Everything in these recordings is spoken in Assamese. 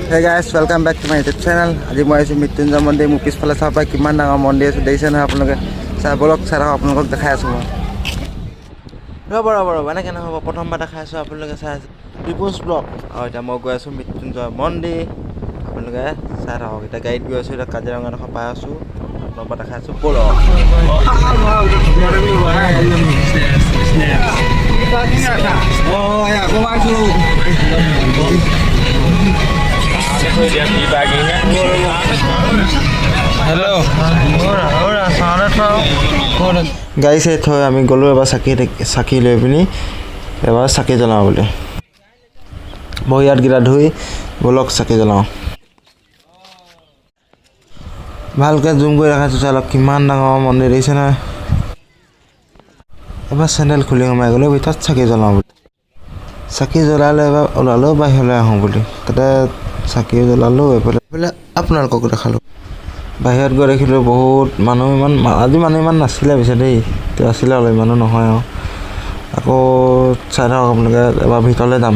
Hey guys, welcome back to my YouTube channel. আজি মই আছো মৃত্যুঞ্জয় মন্দিৰ মোৰ পিছফালে চাব পাই কিমান ডাঙৰ মন্দিৰ আছে দেখিছে নহয় আপোনালোকে চাই বলক চাই ৰাখক আপোনালোকক দেখাই আছো মই ৰ'ব এনেকৈ নহ'ব প্ৰথমবাৰ দেখাই আছো আপোনালোকে চাই আছে পিপুলছ ব্লগ আৰু এতিয়া মই গৈ আছো মৃত্যুঞ্জয় মন্দিৰ আপোনালোকে চাই থাকক এতিয়া গাড়ীত গৈ আছো এতিয়া কাজিৰঙা ডোখৰ পাই আছো আপোনালোকক দেখাই আছো বলক গাড়ী চাই থৈ আমি গ'লোঁ এবাৰ চাকি লৈ পিনি এবাৰ চাকি জ্বলাওঁ বুলি ভৰি হাতকেইটা ধুই বলক চাকি জ্বলাওঁ ভালকৈ জুম কৰি দেখাইছোঁ চাই লওক কিমান ডাঙৰ মন্দিৰ দেখিছে নহয় এবাৰ চেণ্ডেল খুলি সোমাই গ'লোঁ ভিতৰত চাকি জ্বলাওঁ বুলি চাকি জ্বলালে এবাৰ ওলালেও বাহিৰলৈ আহোঁ বুলি তাতে চাকি জ্বলালোঁ এইফালে আপোনালোকক দেখালোঁ বাহিৰত গৈ দেখিলোঁ বহুত মানুহ আজি মানুহ ইমান নাছিলে পিছে দেই এতিয়া আছিলে অলপ ইমানো নহয় আৰু আকৌ চাই থাকক আপোনালোকে এবাৰ ভিতৰলৈ যাম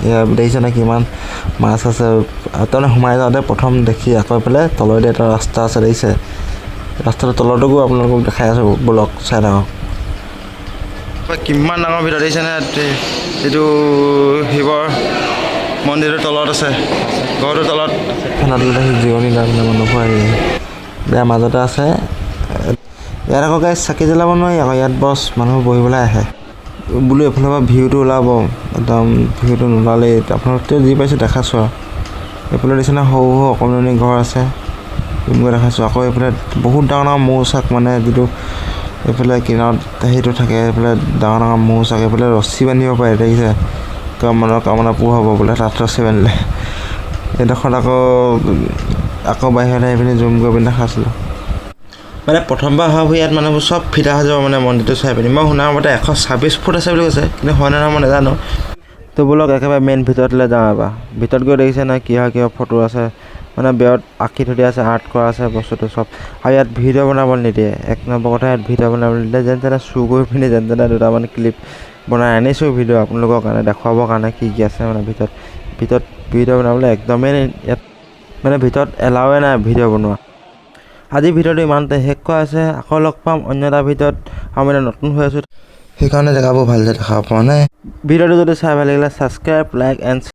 এয়া দেখিছে নে কিমান মাছ আছে তাৰমানে সোমাই যাওঁতে প্ৰথম দেখি আকৌ এইফালে তলেদি এটা ৰাস্তা আছে দেখিছে ৰাস্তাটোৰ তলতো আপোনালোকক দেখাই আছোঁ বলক চাই থাকক কিমান ডাঙৰ ভিতৰ দেখিছেনে এইটো শিৱৰ মন্দিৰটোৰ তলত আছে ঘৰটোৰ তলত ফেনতলৈ জিৰণি কাৰণে মানুহবোৰ আহি বেয়া মাজতে আছে ইয়াত আকৌ গাড়ী চাকি জ্বলাব নোৱাৰি আকৌ ইয়াত বছ মানুহ বহিবলৈ আহে বোলো এইফালৰ পৰা ভিউটো ওলাব একদম ভিউটো নোলালেই আপোনালোকে যি পাইছোঁ দেখাছোঁ আৰু এইফালে দেখিছেনে সৰু সৰু অকণমানি ঘৰ আছে তেনেকৈ দেখাইছোঁ আকৌ এইফালে বহুত ডাঙৰ মৌচাক মানে যিটো এইফালে কিনাৰত সেইটো থাকে এইফালে ডাঙৰ মৌচাক এইফালে ৰছী বান্ধিব পাৰে দেখিছে মনৰ কামনা পূৰ হ'ব বোলে তাত ৰছী বান্ধিলে এইডোখৰত আকৌ বাহিৰত আহি পিনি জুম কৰি পিনি দেখাইছিলোঁ মানে প্ৰথমবাৰ হোৱা ইয়াত মানুহবোৰ চব ফিটা হৈ যাব মানে মন্দিৰটো চাই পিনি মই শুনাৰ মতে 126 ফুট আছে বুলি কৈছে কিন্তু হয় নহয় মই নাজানো তো বলক একেবাৰে মেইন ভিতৰলৈ যাওঁ এবাৰ ভিতৰত গৈ দেখিছে নহয় কিহৰ ফটো আছে মানে বেৰত আঁকি থৈ দিয়া আছে আৰ্ট কৰা আছে বস্তুটো চব আৰু ইয়াত ভিডিঅ' বনাব নিদিয়ে এক নম্বৰ কথা ইয়াত ভিডিঅ' বনাব নিদিয়ে যেন তেনে চুৰ কৰি পিনি যেন তেনে দুটামান ক্লিপ বনাই আনিছোঁ ভিডিঅ' আপোনালোকৰ কাৰণে দেখুৱাবৰ কাৰণে কি আছে মানে ভিতৰত ভিডিঅ' বনাবলৈ একদমেই ইয়াত মানে ভিতৰত এলাওৱে নাই ভিডিঅ' বনোৱা আজি ভিডিঅ'টো ইমানতে শেষ কৰা আছে আকৌ লগ পাম অন্য এটা ভিডিঅ'ত আৰু মানে নতুন হৈ আছোঁ সেইকাৰণে জেগাবোৰ ভালকৈ দেখাব পৰা নাই ভিডিঅ'টো যদি চাই ভাল লাগিলে ছাবস্ক্ৰাইব লাইক এণ্ড